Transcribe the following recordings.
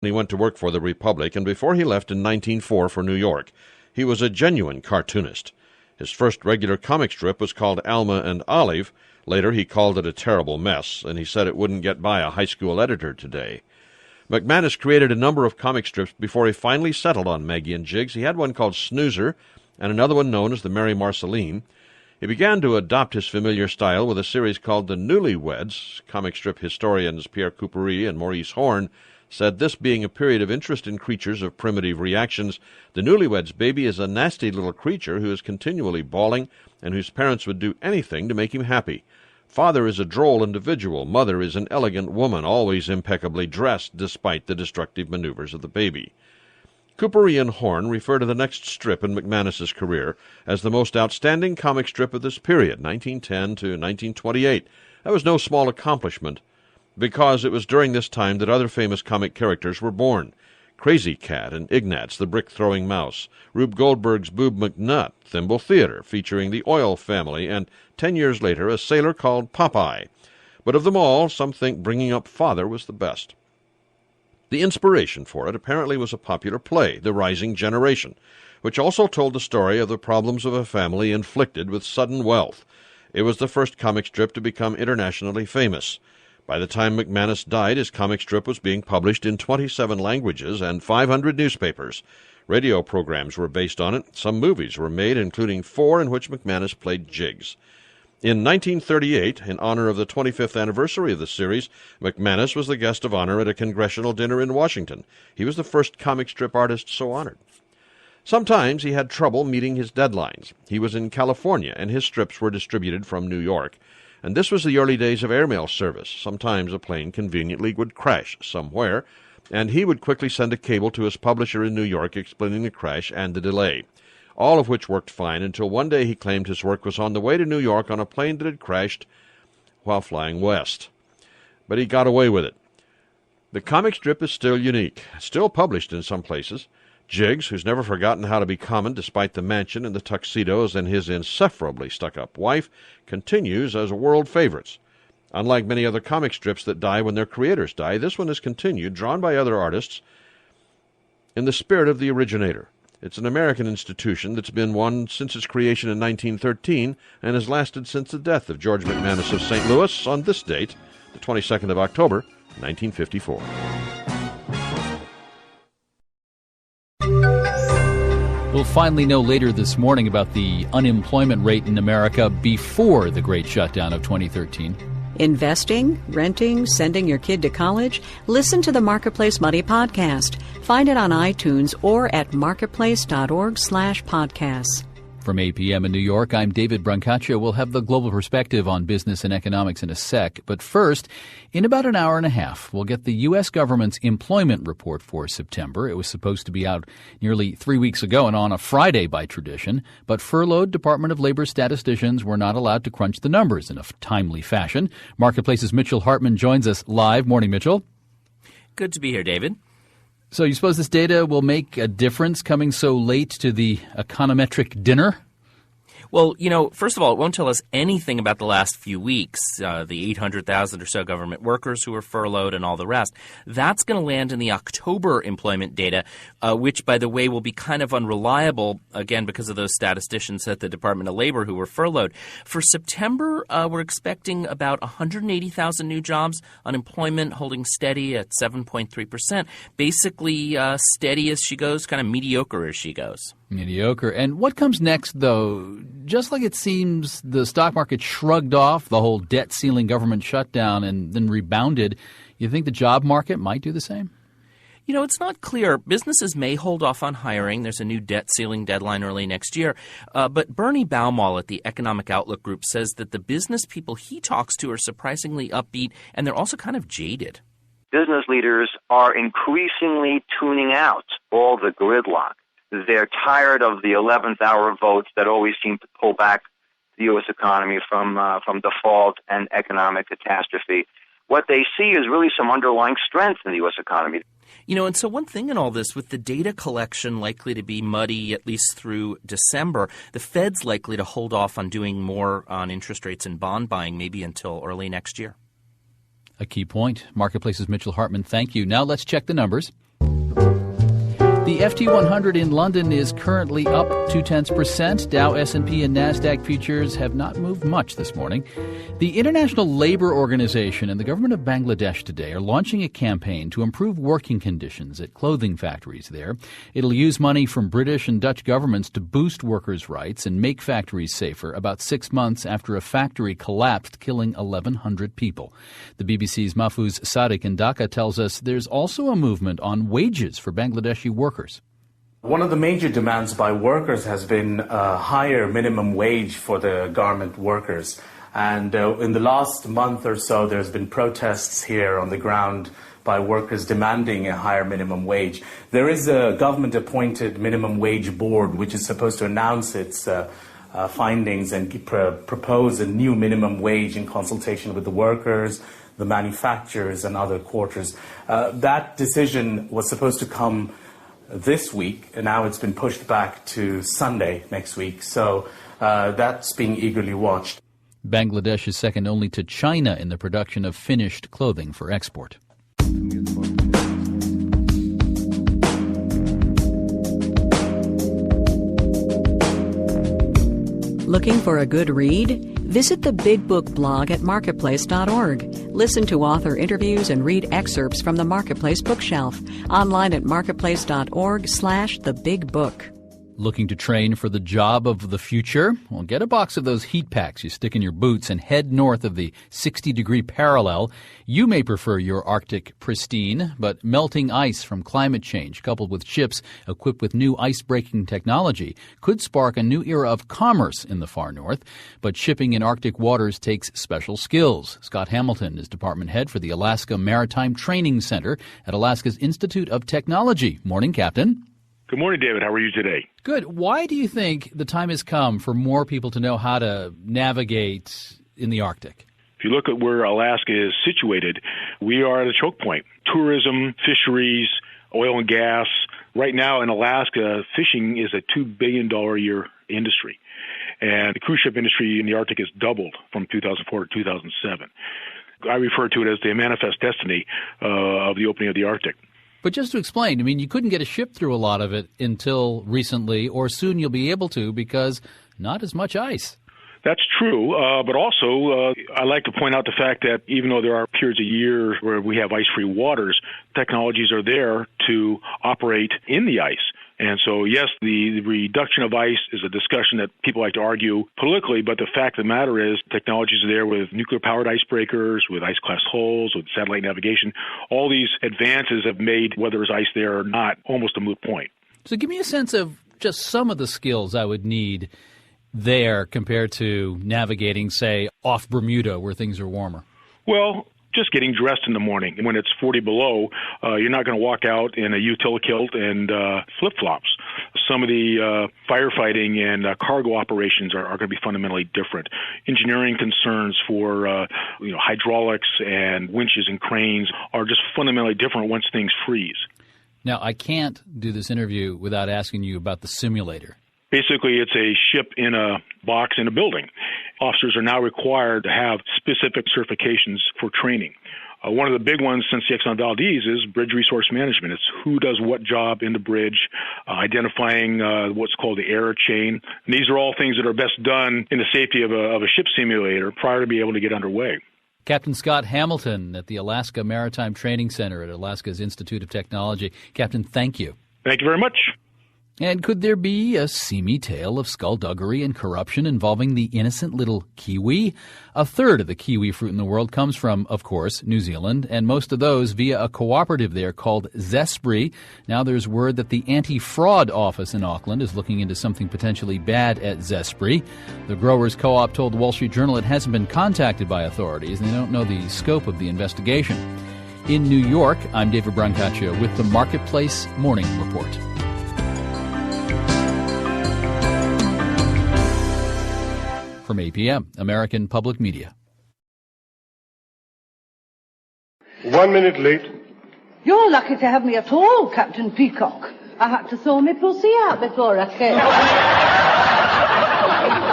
He went to work for the Republic, and before he left in 1904 for New York, he was a genuine cartoonist. His first regular comic strip was called Alma and Olive. Later, he called it a terrible mess, and he said it wouldn't get by a high school editor today. McManus created a number of comic strips before he finally settled on Maggie and Jiggs. He had one called Snoozer, and another one known as the Mary Marceline. He began to adopt his familiar style with a series called The Newlyweds. Comic strip historians Pierre Coupery and Maurice Horn said, this being a period of interest in creatures of primitive reactions, the Newlyweds baby is a nasty little creature who is continually bawling and whose parents would do anything to make him happy. Father is a droll individual. Mother is an elegant woman, always impeccably dressed despite the destructive maneuvers of the baby. Coupery and Horn refer to the next strip in McManus's career as the most outstanding comic strip of this period, 1910 to 1928. That was no small accomplishment, because it was during this time that other famous comic characters were born. Crazy Cat and Ignatz, the brick-throwing mouse, Rube Goldberg's Boob McNutt, Thimble Theater, featuring the Oil family, and 10 years later, a sailor called Popeye. But of them all, some think Bringing Up Father was the best. The inspiration for it apparently was a popular play, The Rising Generation, which also told the story of the problems of a family inflicted with sudden wealth. It was the first comic strip to become internationally famous. By the time McManus died, his comic strip was being published in 27 languages and 500 newspapers. Radio programs were based on it. Some movies were made, including 4 in which McManus played Jiggs. In 1938, in honor of the 25th anniversary of the series, McManus was the guest of honor at a congressional dinner in Washington. He was the first comic strip artist so honored. Sometimes he had trouble meeting his deadlines. He was in California, and his strips were distributed from New York. And this was the early days of airmail service. Sometimes a plane conveniently would crash somewhere, and he would quickly send a cable to his publisher in New York explaining the crash and the delay, all of which worked fine until one day he claimed his work was on the way to New York on a plane that had crashed while flying west. But he got away with it. The comic strip is still unique, still published in some places. Jiggs, who's never forgotten how to be common despite the mansion and the tuxedos and his insufferably stuck-up wife, continues as world favorites. Unlike many other comic strips that die when their creators die, this one has continued, drawn by other artists, in the spirit of the originator. It's an American institution that's been one since its creation in 1913 and has lasted since the death of George McManus of St. Louis on this date, the 22nd of October, 1954. We'll finally know later this morning about the unemployment rate in America before the Great Shutdown of 2013. Investing, renting, sending your kid to college? Listen to the Marketplace Money podcast. Find it on iTunes or at marketplace.org/podcasts. From 8 p.m. in New York, I'm David Brancaccio. We'll have the global perspective on business and economics in a sec. But first, in about an hour and a half, we'll get the U.S. government's employment report for September. It was supposed to be out nearly 3 weeks ago and on a Friday by tradition. But furloughed Department of Labor statisticians were not allowed to crunch the numbers in a timely fashion. Marketplace's Mitchell Hartman joins us live. Morning, Mitchell. Good to be here, David. So you suppose this data will make a difference coming so late to the econometric dinner? Well, first of all, it won't tell us anything about the last few weeks, the 800,000 or so government workers who were furloughed and all the rest. That's going to land in the October employment data, which, by the way, will be kind of unreliable, again, because of those statisticians at the Department of Labor who were furloughed. For September, we're expecting about 180,000 new jobs, unemployment holding steady at 7.3%, basically steady as she goes, kind of mediocre as she goes. Mediocre. And what comes next, though? Just like it seems the stock market shrugged off the whole debt ceiling government shutdown and then rebounded, you think the job market might do the same? It's not clear. Businesses may hold off on hiring. There's a new debt ceiling deadline early next year. But Bernie Baumol at the Economic Outlook Group says that the business people he talks to are surprisingly upbeat, and they're also kind of jaded. Business leaders are increasingly tuning out all the gridlock. They're tired of the 11th hour votes that always seem to pull back the U.S. economy from default and economic catastrophe. What they see is really some underlying strength in the U.S. economy. And so one thing in all this, with the data collection likely to be muddy at least through December, the Fed's likely to hold off on doing more on interest rates and bond buying maybe until early next year. A key point. Marketplace's Mitchell Hartman, thank you. Now let's check the numbers. The FT100 in London is currently up 0.2%. Dow, S&P, and NASDAQ futures have not moved much this morning. The International Labour Organization and the government of Bangladesh today are launching a campaign to improve working conditions at clothing factories there. It'll use money from British and Dutch governments to boost workers' rights and make factories safer about 6 months after a factory collapsed, killing 1,100 people. The BBC's Mahfouz Sadiq in Dhaka tells us there's also a movement on wages for Bangladeshi workers. One of the major demands by workers has been a higher minimum wage for the garment workers. And in the last month or so, there's been protests here on the ground by workers demanding a higher minimum wage. There is a government-appointed minimum wage board which is supposed to announce its findings and propose a new minimum wage in consultation with the workers, the manufacturers, and other quarters. That decision was supposed to come this week, and now it's been pushed back to Sunday next week. So that's being eagerly watched. Bangladesh is second only to China in the production of finished clothing for export. Looking for a good read? Visit the Big Book blog at marketplace.org. Listen to author interviews and read excerpts from the Marketplace bookshelf. Online at marketplace.org/thebigbook. Looking to train for the job of the future? Well, get a box of those heat packs you stick in your boots and head north of the 60-degree parallel. You may prefer your Arctic pristine, but melting ice from climate change coupled with ships equipped with new ice-breaking technology could spark a new era of commerce in the far north. But shipping in Arctic waters takes special skills. Scott Hamilton is department head for the Alaska Maritime Training Center at Alaska's Institute of Technology. Morning, Captain. Good morning, David. How are you today? Good. Why do you think the time has come for more people to know how to navigate in the Arctic? If you look at where Alaska is situated, we are at a choke point. Tourism, fisheries, oil and gas. Right now in Alaska, fishing is a $2 billion a year industry. And the cruise ship industry in the Arctic has doubled from 2004 to 2007. I refer to it as the manifest destiny of the opening of the Arctic. But just to explain, I mean, you couldn't get a ship through a lot of it until recently, or soon you'll be able to because not as much ice. That's true, but also I like to point out the fact that even though there are periods of year where we have ice-free waters, technologies are there to operate in the ice. And so, yes, the reduction of ice is a discussion that people like to argue politically, but the fact of the matter is technologies are there with nuclear-powered icebreakers, with ice-class hulls, with satellite navigation. All these advances have made whether there's ice there or not almost a moot point. So give me a sense of just some of the skills I would need there compared to navigating, say, off Bermuda where things are warmer. Well, just getting dressed in the morning. When it's 40 below, you're not going to walk out in a utility kilt and flip-flops. Some of the firefighting and cargo operations are going to be fundamentally different. Engineering concerns for hydraulics and winches and cranes are just fundamentally different once things freeze. Now, I can't do this interview without asking you about the simulator. Basically, it's a ship in a box in a building. Officers are now required to have specific certifications for training. One of the big ones since the Exxon Valdez is bridge resource management. It's who does what job in the bridge, identifying what's called the error chain. And these are all things that are best done in the safety of a ship simulator prior to be able to get underway. Captain Scott Hamilton at the Alaska Maritime Training Center at Alaska's Institute of Technology. Captain, thank you. Thank you very much. And could there be a seamy tale of skullduggery and corruption involving the innocent little kiwi? A third of the kiwi fruit in the world comes from, of course, New Zealand, and most of those via a cooperative there called Zespri. Now there's word that the anti-fraud office in Auckland is looking into something potentially bad at Zespri. The growers' co-op told the Wall Street Journal it hasn't been contacted by authorities, and they don't know the scope of the investigation. In New York, I'm David Brancaccio with the Marketplace Morning Report. From APM, American Public Media. 1 minute late. You're lucky to have me at all, Captain Peacock. I had to thaw my pussy out before I came.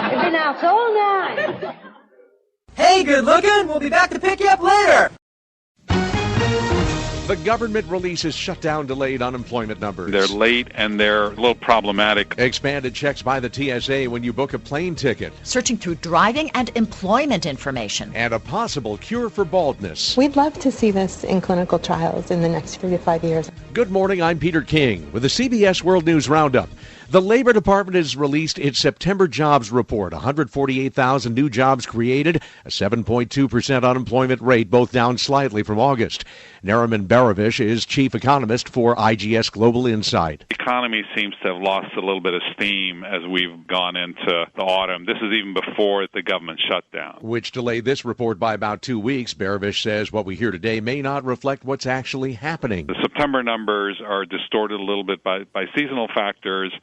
I've been out all night. Hey, good looking. We'll be back to pick you up later. The government releases shutdown-delayed unemployment numbers. They're late and they're a little problematic. Expanded checks by the TSA when you book a plane ticket. Searching through driving and employment information. And a possible cure for baldness. We'd love to see this in clinical trials in the next 3 to 5 years. Good morning, I'm Peter King with the CBS World News Roundup. The Labor Department has released its September jobs report. 148,000 new jobs created, a 7.2% unemployment rate, both down slightly from August. Nariman Baravish is chief economist for IGS Global Insight. The economy seems to have lost a little bit of steam as we've gone into the autumn. This is even before the government shutdown, which delayed this report by about 2 weeks. Baravish says what we hear today may not reflect what's actually happening. The September numbers are distorted a little bit by seasonal factors,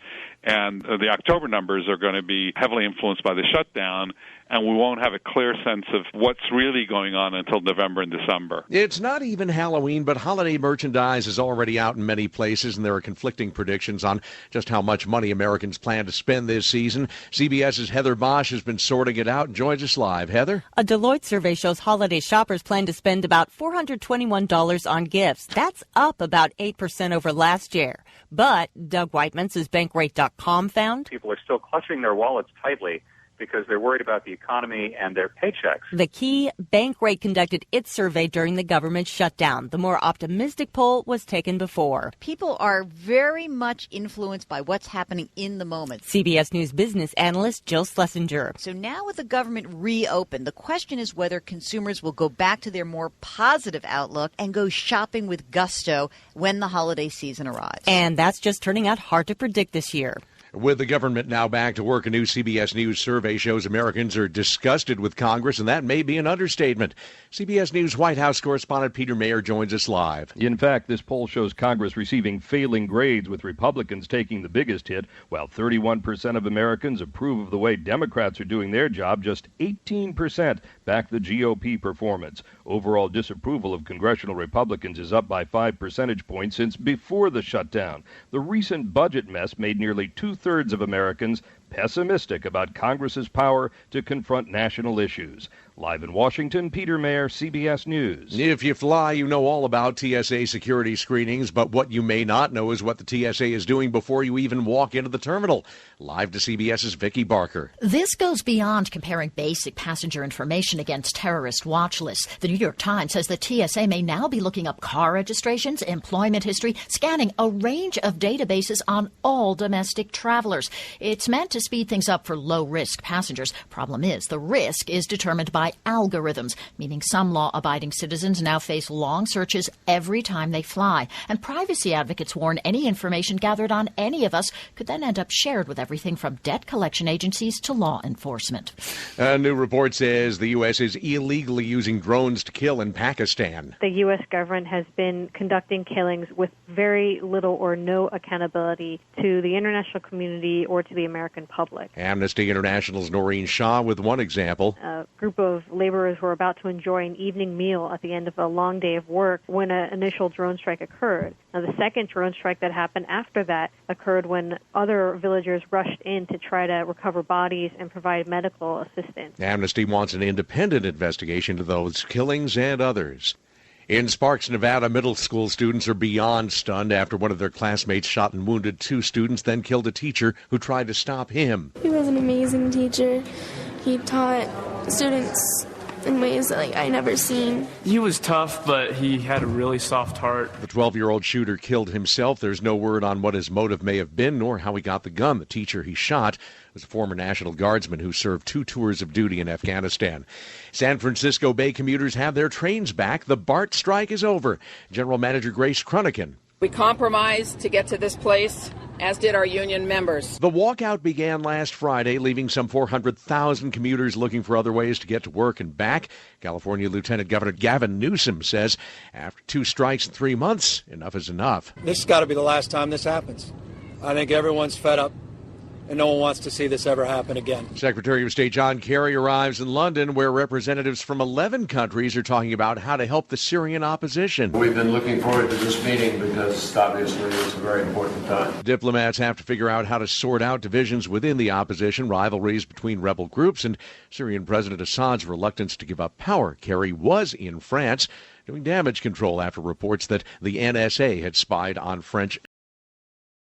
and the October numbers are going to be heavily influenced by the shutdown, and we won't have a clear sense of what's really going on until November and December. It's not even Halloween, but holiday merchandise is already out in many places, and there are conflicting predictions on just how much money Americans plan to spend this season. CBS's Heather Bosch has been sorting it out and joins us live. Heather? A Deloitte survey shows holiday shoppers plan to spend about $421 on gifts. That's up about 8% over last year. But Doug Whiteman says Bankrate.com found people are still clutching their wallets tightly because they're worried about the economy and their paychecks. The key, Bankrate conducted its survey during the government shutdown. The more optimistic poll was taken before. People are very much influenced by what's happening in the moment. CBS News business analyst Jill Schlesinger. So now with the government reopened, the question is whether consumers will go back to their more positive outlook and go shopping with gusto when the holiday season arrives. And that's just turning out hard to predict this year. With the government now back to work, a new CBS News survey shows Americans are disgusted with Congress, and that may be an understatement. CBS News White House correspondent Peter Mayer joins us live. In fact, this poll shows Congress receiving failing grades, with Republicans taking the biggest hit. While 31% of Americans approve of the way Democrats are doing their job, just 18% back the GOP performance. Overall disapproval of congressional Republicans is up by 5 percentage points since before the shutdown. The recent budget mess made nearly two-thirds of Americans pessimistic about Congress's power to confront national issues. Live in Washington, Peter Mayer, CBS News. If you fly, you know all about TSA security screenings, but what you may not know is what the TSA is doing before you even walk into the terminal. Live to CBS's Vicki Barker. This goes beyond comparing basic passenger information against terrorist watch lists. The New York Times says the TSA may now be looking up car registrations, employment history, scanning a range of databases on all domestic travelers. It's meant to speed things up for low-risk passengers. Problem is, the risk is determined by algorithms, meaning some law-abiding citizens now face long searches every time they fly. And privacy advocates warn any information gathered on any of us could then end up shared with everything from debt collection agencies to law enforcement. A new report says the U.S. is illegally using drones to kill in Pakistan. The U.S. government has been conducting killings with very little or no accountability to the international community or to the American public. Amnesty International's Noreen Shah with one example. A group of laborers were about to enjoy an evening meal at the end of a long day of work when an initial drone strike occurred. Now, the second drone strike that happened after that occurred when other villagers rushed in to try to recover bodies and provide medical assistance. Amnesty wants an independent investigation into those killings and others. In Sparks, Nevada, middle school students are beyond stunned after one of their classmates shot and wounded 2 students, then killed a teacher who tried to stop him. He was an amazing teacher. He taught students in ways that I never seen. He was tough, but he had a really soft heart. The 12-year-old shooter killed himself. There's no word on what his motive may have been, nor how he got the gun. The teacher he shot was a former National Guardsman who served 2 tours of duty in Afghanistan. San Francisco Bay commuters have their trains back. The BART strike is over. General Manager Grace Kruniken. We compromised to get to this place, as did our union members. The walkout began last Friday, leaving some 400,000 commuters looking for other ways to get to work and back. California Lieutenant Governor Gavin Newsom says after 2 strikes in 3 months, enough is enough. This has got to be the last time this happens. I think everyone's fed up. and no one wants to see this ever happen again. Secretary of State John Kerry arrives in London, where representatives from 11 countries are talking about how to help the Syrian opposition. We've been looking forward to this meeting because obviously it's a very important time. Diplomats have to figure out how to sort out divisions within the opposition, rivalries between rebel groups, and Syrian President Assad's reluctance to give up power. Kerry was in France doing damage control after reports that the NSA had spied on French